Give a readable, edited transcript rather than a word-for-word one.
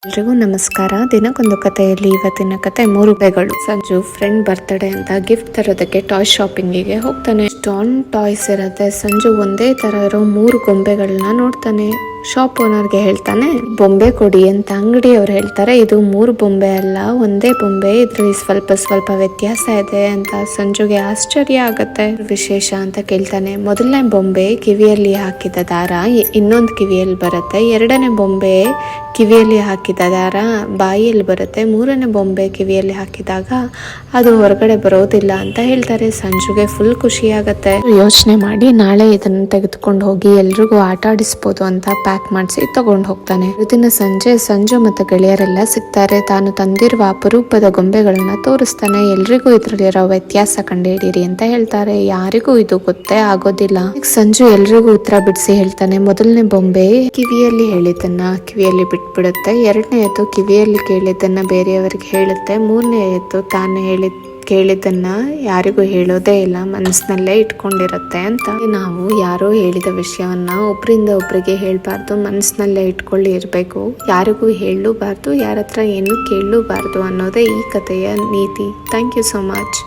ಎಲ್ರಿಗೂ ನಮಸ್ಕಾರ. ದಿನಕ್ಕೊಂದು ಕಥೆಯಲ್ಲಿ ಇವತ್ತಿನ ಕತೆ 3 ಬೆಗಳು. ಸಂಜು ಫ್ರೆಂಡ್ ಬರ್ತ್ಡೇ ಅಂತ ಗಿಫ್ಟ್ ತರೋದಕ್ಕೆ ಟಾಯ್ ಶಾಪಿಂಗಿಗೆ ಹೋಗ್ತಾನೆ. ಸ್ಟಾನ್ ಟಾಯ್ಸ್ ಇರತ್ತೆ. ಸಂಜು ಒಂದೇ ತರ ಇರೋ 3 ಗೊಂಬೆಗಳನ್ನ ನೋಡ್ತಾನೆ. ಶಾಪ್ ಓನರ್ಗೆ ಹೇಳ್ತಾನೆ, ಬೊಂಬೆ ಕೊಡಿ ಅಂತ. ಅಂಗಡಿಯವ್ರು ಹೇಳ್ತಾರೆ, ಇದು 3 ಬೊಂಬೆ ಅಲ್ಲ, ಒಂದೇ ಬೊಂಬೆ, ಇದ್ರಲ್ಲಿ ಸ್ವಲ್ಪ ವ್ಯತ್ಯಾಸ ಇದೆ ಅಂತ. ಸಂಜುಗೆ ಆಶ್ಚರ್ಯ ಆಗತ್ತೆ. ವಿಶೇಷ ಅಂತ ಕೇಳ್ತಾನೆ. ಮೊದಲನೇ ಬೊಂಬೆ ಕಿವಿಯಲ್ಲಿ ಹಾಕಿದ ದಾರ ಇನ್ನೊಂದು ಕಿವಿಯಲ್ಲಿ ಬರುತ್ತೆ. ಎರಡನೇ ಬೊಂಬೆ ಕಿವಿಯಲ್ಲಿ ಹಾಕಿದ ದಾರ ಬಾಯಿಯಲ್ಲಿ ಬರುತ್ತೆ. ಮೂರನೇ ಬೊಂಬೆ ಕಿವಿಯಲ್ಲಿ ಹಾಕಿದಾಗ ಅದು ಹೊರಗಡೆ ಬರೋದಿಲ್ಲ ಅಂತ ಹೇಳ್ತಾರೆ. ಸಂಜುಗೆ ಫುಲ್ ಖುಷಿ ಆಗತ್ತೆ. ಯೋಚನೆ ಮಾಡಿ ನಾಳೆ ಇದನ್ನ ತೆಗೆದುಕೊಂಡು ಹೋಗಿ ಎಲ್ರಿಗೂ ಆಟ ಆಡಿಸ್ಬೋದು ಅಂತ ಪ್ಯಾಕ್ ಮಾಡಿಸಿ ತಗೊಂಡು ಹೋಗ್ತಾನೆ. ದಿನ ಸಂಜೆ ಸಂಜು ಮತ್ತೆ ಗೆಳೆಯರೆಲ್ಲ ಸಿಗ್ತಾರೆ. ತಾನು ತಂದಿರುವ ಅಪರೂಪದ ಗೊಂಬೆಗಳನ್ನ ತೋರಿಸ್ತಾನೆ. ಎಲ್ರಿಗೂ ಇದ್ರಲ್ಲಿರೋ ವ್ಯತ್ಯಾಸ ಕಂಡುಹಿಡೀರಿ ಅಂತ ಹೇಳ್ತಾರೆ. ಯಾರಿಗೂ ಇದು ಗೊತ್ತೇ ಆಗೋದಿಲ್ಲ. ಸಂಜು ಎಲ್ರಿಗೂ ಉತ್ತರ ಬಿಡಿಸಿ ಹೇಳ್ತಾನೆ. ಮೊದಲನೇ ಬೊಂಬೆ ಕಿವಿಯಲ್ಲಿ ಹೇಳಿದ್ದನ್ನ ಕಿವಿಯಲ್ಲಿ ಬಿಟ್ಬಿಡುತ್ತೆ. ಎರಡನೇದು ಕಿವಿಯಲ್ಲಿ ಕೇಳಿದ್ದನ್ನ ಬೇರೆಯವರಿಗೆ ಹೇಳುತ್ತೆ. ಮೂರನೇದು ತಾನು ಕೇಳಿದ್ದನ್ನ ಯಾರಿಗೂ ಹೇಳೋದೇ ಇಲ್ಲ, ಮನಸ್ಸಿನಲ್ಲೇ ಇಟ್ಕೊಂಡಿರುತ್ತೆ ಅಂತ. ನಾವು ಯಾರೋ ಹೇಳಿದ ವಿಷಯವನ್ನ ಒಬ್ರಿಂದ ಒಬ್ರಿಗೆ ಹೇಳ್ಬಾರ್ದು, ಮನಸ್ಸಿನಲ್ಲೇ ಇಟ್ಕೊಳ್ಳಿ ಇರಬೇಕು. ಯಾರಿಗೂ ಹೇಳಲೂಬಾರ್ದು, ಯಾರ ಹತ್ರ ಏನು ಕೇಳಲೂಬಾರ್ದು ಅನ್ನೋದೇ ಈ ಕಥೆಯ ನೀತಿ. Thank you so much.